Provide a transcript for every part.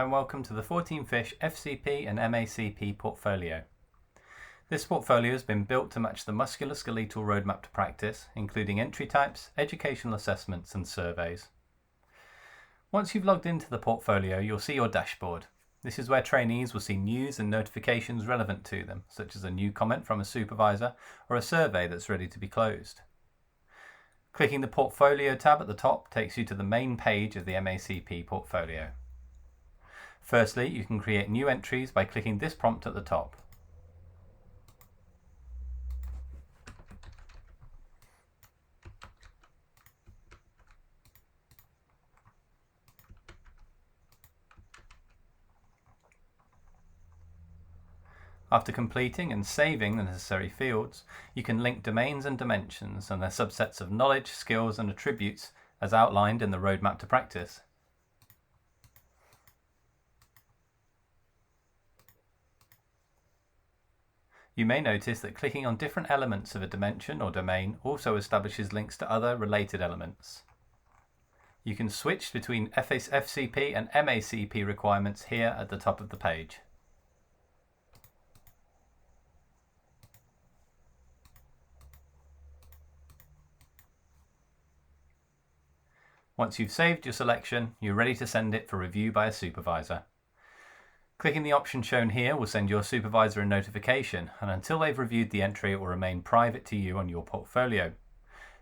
And welcome to the 14 Fish FCP and MACP portfolio. This portfolio has been built to match the musculoskeletal roadmap to practice, including entry types, educational assessments and surveys. Once you've logged into the portfolio, you'll see your dashboard. This is where trainees will see news and notifications relevant to them, such as a new comment from a supervisor or a survey that's ready to be closed. Clicking the Portfolio tab at the top takes you to the main page of the MACP portfolio. Firstly, you can create new entries by clicking this prompt at the top. After completing and saving the necessary fields, you can link domains and dimensions and their subsets of knowledge, skills and attributes as outlined in the roadmap to practice. You may notice that clicking on different elements of a dimension or domain also establishes links to other related elements. You can switch between FCP and MACP requirements here at the top of the page. Once you've saved your selection, you're ready to send it for review by a supervisor. Clicking the option shown here will send your supervisor a notification, and until they've reviewed the entry, it will remain private to you on your portfolio.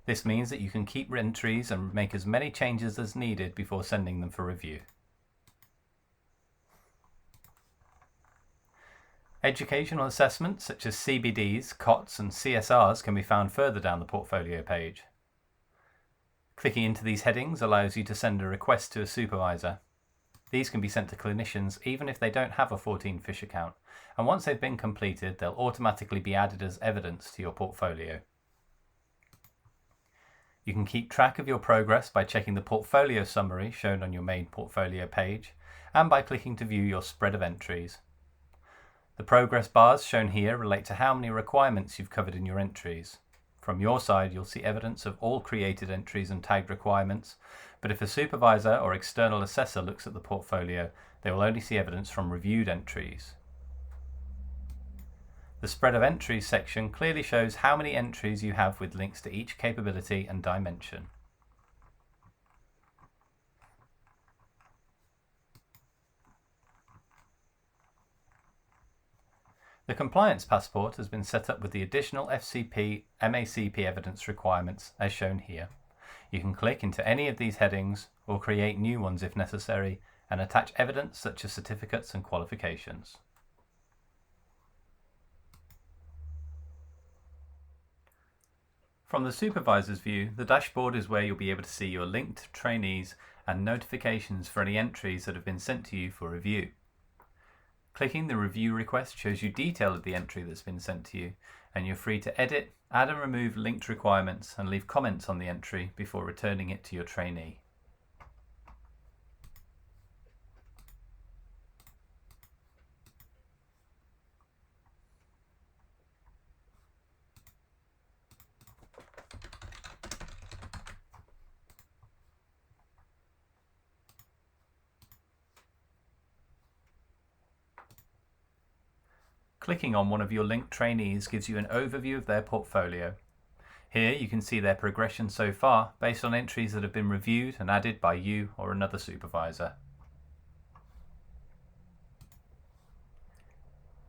This means that you can keep entries and make as many changes as needed before sending them for review. Educational assessments such as CBDs, COTs and CSRs can be found further down the portfolio page. Clicking into these headings allows you to send a request to a supervisor. These can be sent to clinicians even if they don't have a 14 Fish account, and once they've been completed, they'll automatically be added as evidence to your portfolio. You can keep track of your progress by checking the portfolio summary shown on your main portfolio page, and by clicking to view your spread of entries. The progress bars shown here relate to how many requirements you've covered in your entries. From your side, you'll see evidence of all created entries and tagged requirements, but if a supervisor or external assessor looks at the portfolio, they will only see evidence from reviewed entries. The spread of entries section clearly shows how many entries you have with links to each capability and dimension. The Compliance Passport has been set up with the additional FCP MACP evidence requirements as shown here. You can click into any of these headings or create new ones if necessary and attach evidence such as certificates and qualifications. From the supervisor's view, the dashboard is where you'll be able to see your linked trainees and notifications for any entries that have been sent to you for review. Clicking the review request shows you detail of the entry that's been sent to you, and you're free to edit, add and remove linked requirements and leave comments on the entry before returning it to your trainee. Clicking on one of your linked trainees gives you an overview of their portfolio. Here you can see their progression so far based on entries that have been reviewed and added by you or another supervisor.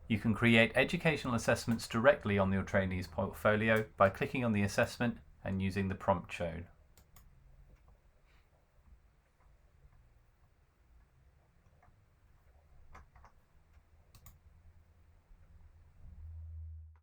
You can create educational assessments directly on your trainee's portfolio by clicking on the assessment and using the prompt shown.